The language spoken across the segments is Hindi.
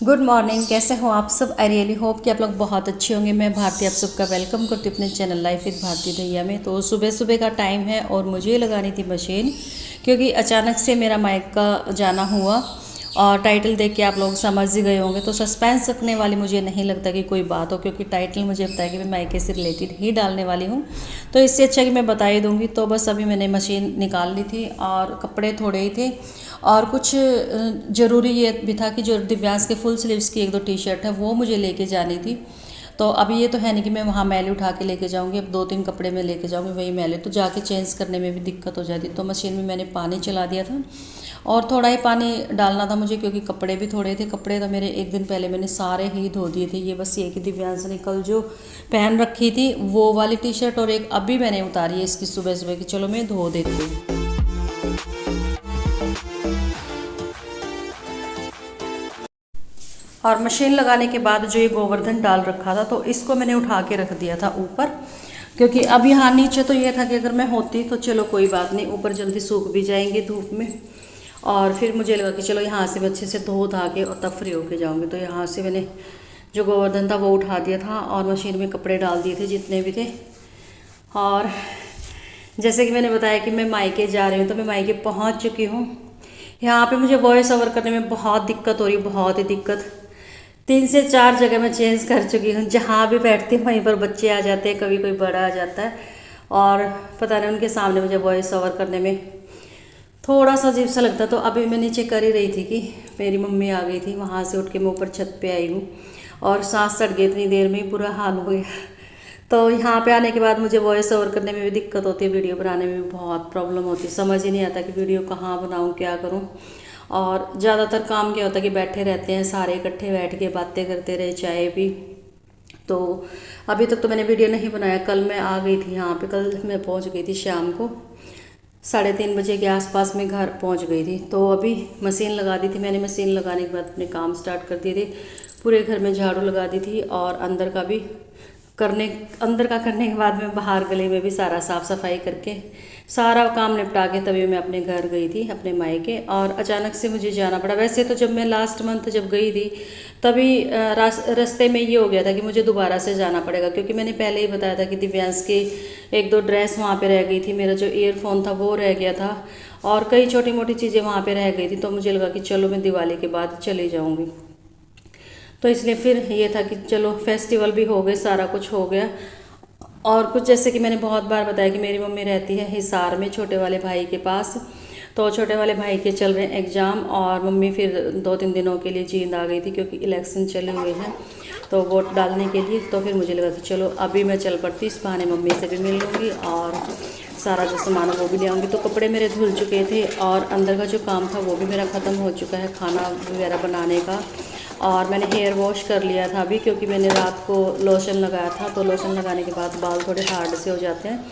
Good morning. कैसे हो आप सब? आई रियली होप कि आप लोग बहुत अच्छे होंगे। मैं भारती आप सबका वेलकम करती हूँ अपने चैनल लाइफ विद भारती दैया में। तो सुबह सुबह का टाइम है और मुझे लगानी थी मशीन, क्योंकि अचानक से मेरा माइक का जाना हुआ और टाइटल देख के आप लोग समझ ही गए होंगे। तो सस्पेंस रखने वाली मुझे नहीं लगता कि कोई बात हो, क्योंकि टाइटल मुझे पता है कि मैं माइके से रिलेटेड ही डालने वाली हूँ। तो इससे अच्छा कि मैं बता ही दूँगी। तो बस अभी मैंने मशीन निकाल ली थी और कपड़े थोड़े ही थे और कुछ ज़रूरी ये भी था कि जो दिव्यांश के फुल स्लीव्स की एक दो टी शर्ट है वो मुझे लेके जानी थी। तो अभी ये तो है नहीं कि मैं वहाँ मैले उठा के लेके जाऊँगी। अब 2-3 कपड़े मैं लेके जाऊँगी, वही मैले तो जाके चेंज करने में भी दिक्कत हो जाती। तो मशीन में मैंने पानी चला दिया था और थोड़ा ही पानी डालना था मुझे, क्योंकि कपड़े भी थोड़े थे। कपड़े तो मेरे एक दिन पहले मैंने सारे ही धो दिए थे। ये बस ये कि दिव्यांश ने कल जो पहन रखी थी वो वाली टी शर्ट और एक अभी मैंने उतारी है इसकी सुबह सुबह कि चलो मैं धो देती हूँ। और मशीन लगाने के बाद जो ये गोवर्धन डाल रखा था तो इसको मैंने उठा के रख दिया था ऊपर, क्योंकि अब यहाँ नीचे तो ये था कि अगर मैं होती तो चलो कोई बात नहीं, ऊपर जल्दी सूख भी जाएंगे धूप में। और फिर मुझे लगा कि चलो यहाँ से मैं अच्छे से धो धा के और तब फ्री होके जाऊँगी। तो यहाँ से मैंने जो गोवर्धन था वो उठा दिया था और मशीन में कपड़े डाल दिए थे जितने भी थे। और जैसे कि मैंने बताया कि मैं मायके जा रही हूँ, तो मैं मायके पहुँच चुकी हूँ। यहाँ पे मुझे वॉइस ओवर करने में बहुत दिक्कत हो रही है, बहुत ही दिक्कत। 3 से 4 जगह मैं चेंज कर चुकी हूँ। जहाँ भी बैठती हूँ वहीं पर बच्चे आ जाते हैं, कभी कोई बड़ा आ जाता है और पता नहीं उनके सामने मुझे वॉइस ओवर करने में थोड़ा सा अजीब सा लगता। तो अभी मैं नीचे कर ही रही थी कि मेरी मम्मी आ गई थी, वहाँ से उठ के मैं ऊपर छत पे आई हूँ और सांस चढ़ गई, इतनी देर में ही बुरा हाल हो गया। तो यहाँ पे आने के बाद मुझे वॉइस ओवर करने में भी दिक्कत होती है, वीडियो बनाने में भी बहुत प्रॉब्लम होती है। समझ ही नहीं आता कि वीडियो कहाँ बनाऊँ, क्या करूँ। और ज़्यादातर काम क्या होता है कि बैठे रहते हैं सारे इकट्ठे, बैठ के बातें करते रहे, चाय भी। तो अभी तक तो मैंने वीडियो नहीं बनाया। कल मैं आ गई थी यहाँ पे, कल मैं पहुँच गई थी शाम को 3:30 बजे के आसपास में घर पहुँच गई थी। तो अभी मशीन लगा दी थी मैंने। मशीन लगाने के बाद अपने काम स्टार्ट कर दिए थे। पूरे घर में झाड़ू लगा दी थी और अंदर का करने के बाद में बाहर गली में भी सारा साफ़ सफाई करके सारा काम निपटा के तभी मैं अपने घर गई थी, अपने मायके। और अचानक से मुझे जाना पड़ा। वैसे तो जब मैं लास्ट मंथ जब गई थी तभी रास्ते में ये हो गया था कि मुझे दोबारा से जाना पड़ेगा, क्योंकि मैंने पहले ही बताया था कि दिव्यांश की एक दो ड्रेस वहाँ पे रह गई थी, मेरा जो ईयरफोन था वो रह गया था और कई छोटी मोटी चीज़ें वहाँ पे रह गई थी। तो मुझे लगा कि चलो मैं दिवाली के बाद चली जाऊँगी। तो इसलिए फिर ये था कि चलो फेस्टिवल भी हो गए, सारा कुछ हो गया। और कुछ जैसे कि मैंने बहुत बार बताया कि मेरी मम्मी रहती है हिसार में छोटे वाले भाई के पास। तो छोटे वाले भाई के चल रहे हैं एग्ज़ाम और मम्मी फिर 2-3 दिनों के लिए जींद आ गई थी, क्योंकि इलेक्शन चले हुए हैं तो वोट डालने के लिए। तो फिर मुझे लगा कि चलो अभी मैं चल पड़ती, इस बहाने मम्मी से भी मिल लूँगी और सारा जो सामान वो भी ले आऊँगी। तो कपड़े मेरे धुल चुके थे और अंदर का जो काम था वो भी मेरा ख़त्म हो चुका है, खाना वगैरह बनाने का। और मैंने हेयर वॉश कर लिया था अभी, क्योंकि मैंने रात को लोशन लगाया था। तो लोशन लगाने के बाद बाल थोड़े हार्ड से हो जाते हैं।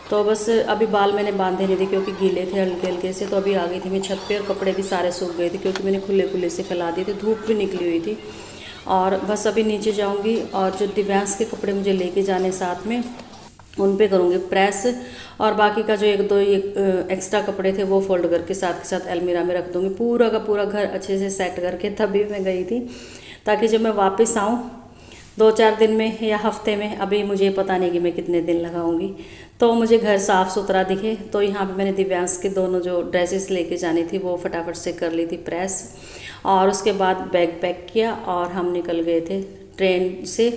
तो बस अभी बाल मैंने बांधे नहीं थे क्योंकि गीले थे हल्के हल्के से। तो अभी आ गई थी मैं छत पे और कपड़े भी सारे सूख गए थे, क्योंकि मैंने खुले खुले से फैला दिए थे, धूप भी निकली हुई थी। और बस अभी नीचे जाऊँगी और जो दिव्यांश के कपड़े मुझे लेके जाने साथ में उन पे करूँगी प्रेस। और बाकी का जो एक दो एक्स्ट्रा कपड़े थे वो फोल्ड करके साथ के साथ अलमीरा में रख दूँगी। पूरा का पूरा घर अच्छे से सेट करके तभी मैं गई थी, ताकि जब मैं वापस आऊँ 2-4 दिन में या हफ्ते में, अभी मुझे पता नहीं कि मैं कितने दिन लगाऊंगी, तो मुझे घर साफ़ सुथरा दिखे। तो यहाँ पे मैंने दिव्यांश के दोनों जो ड्रेसेस लेके जानी थी वो फटाफट से कर ली थी प्रेस। और उसके बाद बैग पैक किया और हम निकल गए थे ट्रेन से।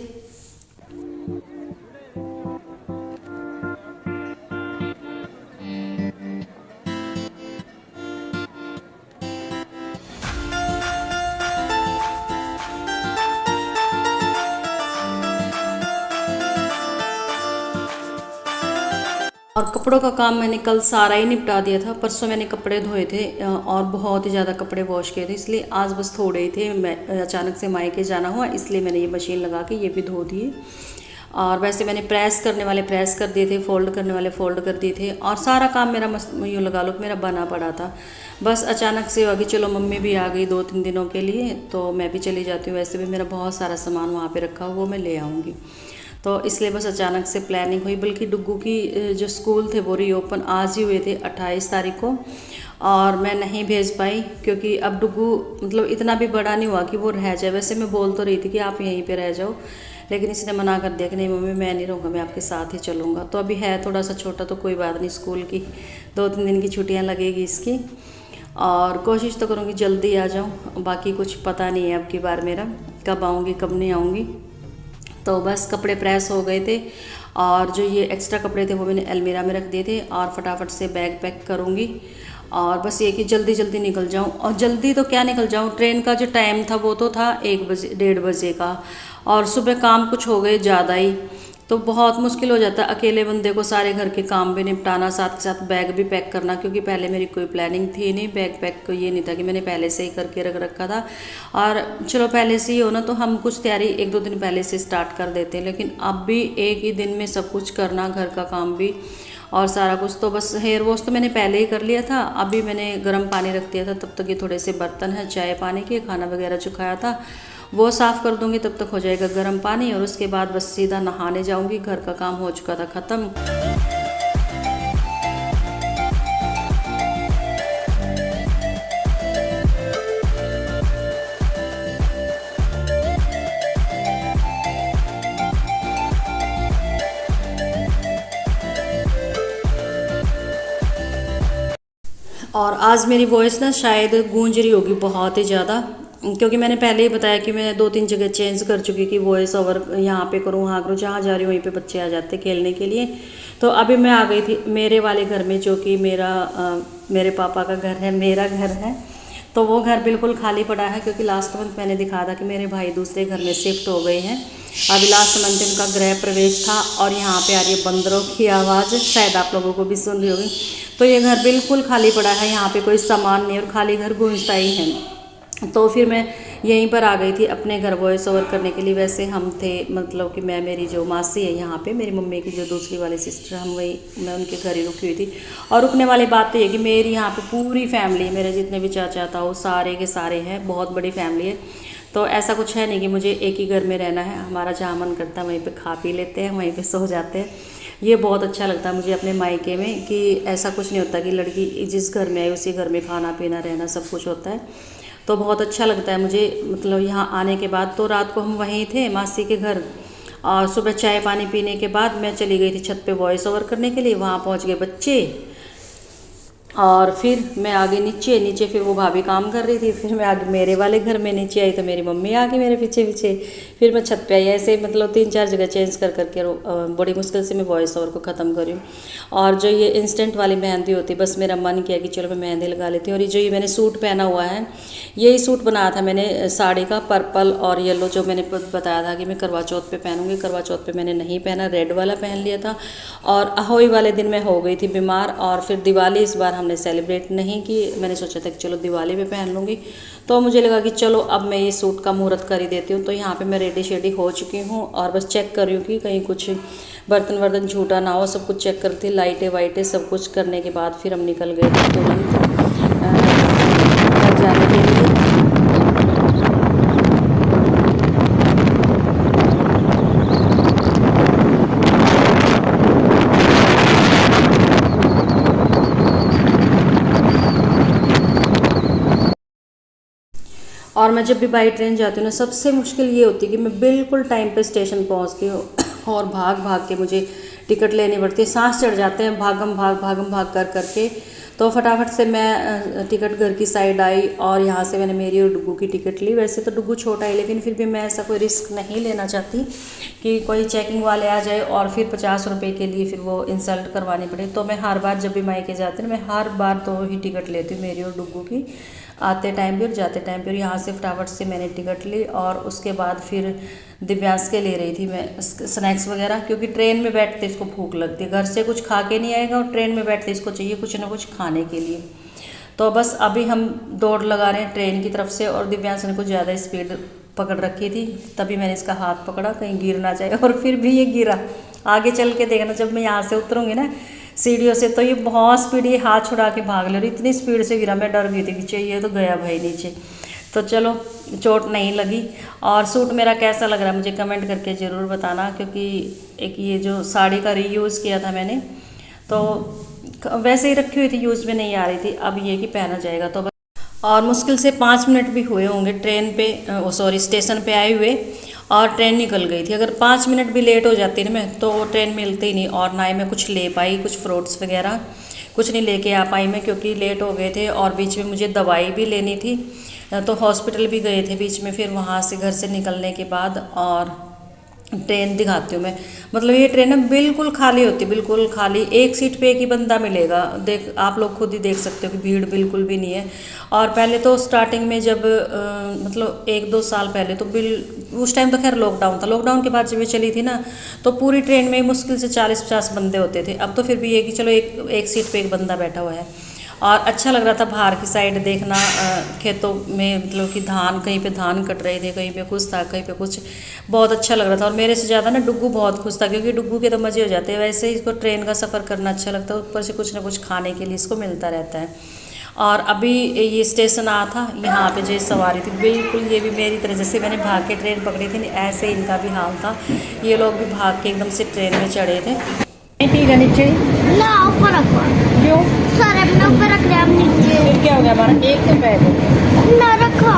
और कपड़ों का काम मैंने कल सारा ही निपटा दिया था। परसों मैंने कपड़े धोए थे और बहुत ही ज़्यादा कपड़े वॉश किए थे, इसलिए आज बस थोड़े ही थे। मैं अचानक से मायके जाना हुआ, इसलिए मैंने ये मशीन लगा के ये भी धो दिए। और वैसे मैंने प्रेस करने वाले प्रेस कर दिए थे, फोल्ड करने वाले फोल्ड कर दिए थे और सारा काम मेरा यूँ लगा लो मेरा बना पड़ा था। बस अचानक से हुआ कि चलो मम्मी भी आ गई 2-3 दिनों के लिए, तो मैं भी चली जाती हूँ। वैसे भी मेरा बहुत सारा सामान वहाँ पे रखा हुआ वो मैं ले आऊँगी। तो इसलिए बस अचानक से प्लानिंग हुई। बल्कि डुग्गू की जो स्कूल थे वो रीओपन आज ही हुए थे 28 तारीख को, और मैं नहीं भेज पाई क्योंकि अब डुग्गू मतलब इतना भी बड़ा नहीं हुआ कि वो रह जाए। वैसे मैं बोल तो रही थी कि आप यहीं पे रह जाओ, लेकिन इसने मना कर दिया कि नहीं मम्मी मैं नहीं रहूँगा, मैं आपके साथ ही चलूँगा। तो अभी है थोड़ा सा छोटा तो कोई बात नहीं, स्कूल की 2-3 दिन की छुट्टियाँ लगेगी इसकी, और कोशिश तो करूँगी जल्दी आ जाऊँ। बाकी कुछ पता नहीं है अब की बार मेरा कब आऊँगी कब नहीं आऊँगी। तो बस कपड़े प्रेस हो गए थे, और जो ये एक्स्ट्रा कपड़े थे वो मैंने अलमीरा में रख दिए थे, और फटाफट से बैग पैक करूँगी। और बस ये कि जल्दी जल्दी निकल जाऊँ। और जल्दी तो क्या निकल जाऊँ, ट्रेन का जो टाइम था वो तो था 1 बजे 1:30 बजे का, और सुबह काम कुछ हो गए ज़्यादा ही, तो बहुत मुश्किल हो जाता है अकेले बंदे को सारे घर के काम भी निपटाना, साथ के साथ बैग भी पैक करना। क्योंकि पहले मेरी कोई प्लानिंग थी नहीं बैग पैक को, ये नहीं था कि मैंने पहले से ही करके रख रखा था। और चलो पहले से ही हो ना तो हम कुछ तैयारी 1-2 दिन पहले से स्टार्ट कर देते हैं, लेकिन अब भी एक ही दिन में सब कुछ करना, घर का काम भी और सारा कुछ। तो बस हेयर वॉश तो मैंने पहले ही कर लिया था, अभी मैंने गर्म पानी रख दिया था। तब तक ये थोड़े से बर्तन हैं चाय पानी के, खाना वगैरह जो खाया था वो साफ़ कर दूंगी, तब तक हो जाएगा गर्म पानी। और उसके बाद बस सीधा नहाने जाऊंगी, घर का काम हो चुका था ख़त्म। और आज मेरी वॉइस ना शायद गूंज रही होगी बहुत ही ज़्यादा, क्योंकि मैंने पहले ही बताया कि मैं 2-3 जगह चेंज कर चुकी कि वॉइस ओवर यहाँ पे करूँ वहाँ करूँ, जहाँ जा रही हूँ वहीं पे बच्चे आ जाते खेलने के लिए। तो अभी मैं आ गई थी मेरे वाले घर में, जो कि मेरे पापा का घर है, मेरा घर है। तो वो घर बिल्कुल खाली पड़ा है, क्योंकि लास्ट मंथ मैंने दिखाया था कि मेरे भाई दूसरे घर में शिफ्ट हो गए हैं। अभी लास्ट मंथ उनका गृह प्रवेश था, और यहाँ पे आ रही है बंदरों की आवाज़, शायद आप लोगों को भी सुन रही होगी। तो ये घर बिल्कुल खाली पड़ा है, यहाँ पे कोई सामान नहीं, और खाली घर गूंजता ही है। तो फिर मैं यहीं पर आ गई थी अपने घर वॉइस ओवर करने के लिए। वैसे हम थे मतलब कि मेरी जो मासी है यहाँ पे, मेरी मम्मी की जो दूसरी वाली सिस्टर, मैं उनके घर ही रुकी हुई थी। और रुकने वाली बात तो ये कि मेरी यहाँ पे पूरी फैमिली, मेरे जितने भी चाचा था वो सारे के सारे हैं, बहुत बड़ी फैमिली है। तो ऐसा कुछ है नहीं कि मुझे एक ही घर में रहना है, हमारा जहाँ मन करता है वहीं पे खा पी लेते हैं, वहीं पे सो जाते हैं। ये बहुत अच्छा लगता है मुझे अपने मायके में, कि ऐसा कुछ नहीं होता कि लड़की जिस घर में आई उसी घर में खाना पीना रहना सब कुछ होता है। तो बहुत अच्छा लगता है मुझे, मतलब यहाँ आने के बाद। तो रात को हम वहीं थे मासी के घर, और सुबह चाय पानी पीने के बाद मैं चली गई थी छत पे वॉइस ओवर करने के लिए। वहाँ पहुँच गए बच्चे, और फिर मैं आ गई नीचे। फिर वो भाभी काम कर रही थी, फिर मैं आ गई मेरे वाले घर में, नीचे आई तो मेरी मम्मी आ गई मेरे पीछे पीछे। फिर मैं छत पे आई, ऐसे मतलब 3-4 जगह चेंज कर करके बड़ी मुश्किल से मैं वॉइस ओवर को ख़त्म करी हूँ। और जो ये इंस्टेंट वाली मेहंदी होती, बस मेरा मन किया कि चलो मैं मेहंदी लगा लेती हूँ। और ये मैंने सूट पहना हुआ है, यही सूट बनाया था मैंने साड़ी का, पर्पल और येलो, जो मैंने बताया था कि मैं करवा चौथ पे पहनूंगी। करवा चौथ पे मैंने नहीं पहना, रेड वाला पहन लिया था। और अहोई वाले दिन मैं हो गई थी बीमार, और फिर दिवाली इस बार हमने सेलिब्रेट नहीं की। मैंने सोचा था कि चलो दिवाली पे पहन लूँगी, तो मुझे लगा कि चलो अब मैं ये सूट का मुहूर्त कर ही देती हूँ। तो यहाँ पे मैं रेडी शेडी हो चुकी हूँ, और बस चेक कर रही हूँ कि कहीं कुछ बर्तन वर्तन झूठा ना हो, सब कुछ चेक करती, लाइटें वाइटें सब कुछ करने के बाद फिर हम निकल गए थे तुरंत घर जाने के लिए। और मैं जब भी बाई ट्रेन जाती हूँ ना, सबसे मुश्किल ये होती है कि मैं बिल्कुल टाइम पे स्टेशन पहुँचती हूँ, और भाग भाग के मुझे टिकट लेनी पड़ती है। सांस चढ़ जाते हैं भागम भाग कर करके। तो फटाफट से मैं टिकट घर की साइड आई, और यहाँ से मैंने मेरी और डुग्गू की टिकट ली। वैसे तो डुग्गू छोटा है, लेकिन फिर भी मैं ऐसा कोई रिस्क नहीं लेना चाहती कि कोई चेकिंग वाले आ जाए और फिर 50 रुपये के लिए फिर वो इंसल्ट करवानी पड़े। तो मैं हर बार जब भी मायके जाती हूँ, मैं हर बार 2 ही टिकट लेती हूँ, मेरी और डुग्गू की, आते टाइम भी और जाते टाइम भी। और यहाँ से फटाफट से मैंने टिकट ली, और उसके बाद फिर दिव्यांश के ले रही थी मैं स्नैक्स वगैरह, क्योंकि ट्रेन में बैठते इसको भूख लगती है, घर से कुछ खा के नहीं आएगा, और ट्रेन में बैठते इसको चाहिए कुछ ना कुछ खाने के लिए। तो बस अभी हम दौड़ लगा रहे हैं ट्रेन की तरफ से, और दिव्यांश ने कुछ ज़्यादा स्पीड पकड़ रखी थी, तभी मैंने इसका हाथ पकड़ा कहीं गिर ना जाए, और फिर भी ये गिरा। आगे चल के देखना, जब मैं यहाँ से उतरूँगी ना सीढ़ियों से, तो ये बहुत स्पीड, ये हाथ छुड़ा के भाग ले रही, इतनी स्पीड से गिरा, मैं डर गई थी कि चाहिए तो गया भाई नीचे। तो चलो चोट नहीं लगी। और सूट मेरा कैसा लग रहा है मुझे कमेंट करके ज़रूर बताना, क्योंकि एक ये जो साड़ी का रीयूज़ किया था मैंने, तो वैसे ही रखी हुई थी, यूज़ में नहीं आ रही थी, अब ये कि पहना जाएगा तो बस। और मुश्किल से 5 मिनट भी हुए होंगे ट्रेन पे, सॉरी स्टेशन पे आए हुए, और ट्रेन निकल गई थी। अगर 5 मिनट भी लेट हो जाती ना मैं, तो ट्रेन मिलती ही नहीं, और ना ही मैं कुछ ले पाई, कुछ फ्रूट्स वगैरह कुछ नहीं लेके आ पाई मैं, क्योंकि लेट हो गए थे। और बीच में मुझे दवाई भी लेनी थी, तो हॉस्पिटल भी गए थे बीच में, फिर वहाँ से घर से निकलने के बाद। और ट्रेन दिखाती हूँ मैं, मतलब ये ट्रेन ना बिल्कुल खाली होती है, बिल्कुल खाली, एक सीट पे एक ही बंदा मिलेगा। देख आप लोग खुद ही देख सकते हो कि भीड़ बिल्कुल भी नहीं है। और पहले तो स्टार्टिंग में जब मतलब 1-2 साल पहले तो उस टाइम तो खैर लॉकडाउन था, लॉकडाउन के बाद जब ये चली थी ना, तो पूरी ट्रेन में मुश्किल से 40-50 बंदे होते थे। अब तो फिर भी ये कि चलो एक सीट पे एक बंदा बैठा हुआ है। और अच्छा लग रहा था बाहर की साइड देखना, खेतों में मतलब कि धान, कहीं पे धान कट रहे थे, कहीं पे कुछ था, कहीं पे कुछ, बहुत अच्छा लग रहा था। और मेरे से ज़्यादा ना डुग्गू बहुत खुश था, क्योंकि डुग्गू के तो मज़े हो जाते हैं। वैसे ही इसको ट्रेन का सफ़र करना अच्छा लगता है, ऊपर से कुछ ना कुछ खाने के लिए इसको मिलता रहता है। और अभी ये स्टेशन आया था, यहाँ पे जो सवारी थी बिल्कुल ये भी मेरी तरह, जैसे मैंने भाग के ट्रेन पकड़ी थी ऐसे इनका भी हाल था। ये लोग भी भाग के एकदम से ट्रेन में चढ़े थे। नहीं ठीक है नीचे ना ऊपर रखो। क्यों? सारे अपने ऊपर रख रहे हम नीचे। फिर क्या हो गया, हमारा एक तो बैग हो गया। ना रखो,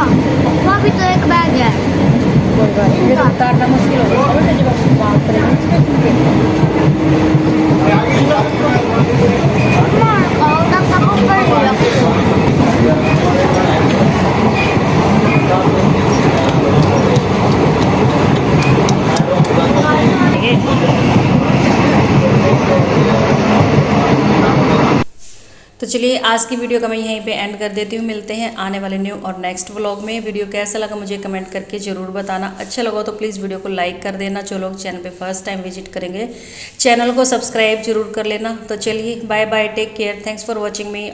वहाँ भी तो एक बैग है। कोई बात नहीं, फिर उतारना मुश्किल हो गया बेटा, जब आप बात करेंगे स्टेशन पे। ना रखो, तब तक ऊपर ही रखो। तो चलिए आज की वीडियो का मैं यहीं पे एंड कर देती हूँ। मिलते हैं आने वाले न्यू और नेक्स्ट व्लॉग में। वीडियो कैसा लगा मुझे कमेंट करके ज़रूर बताना। अच्छा लगा तो प्लीज़ वीडियो को लाइक कर देना। जो लोग चैनल पे फर्स्ट टाइम विजिट करेंगे चैनल को सब्सक्राइब जरूर कर लेना। तो चलिए bye bye, take care, thanks for watching me.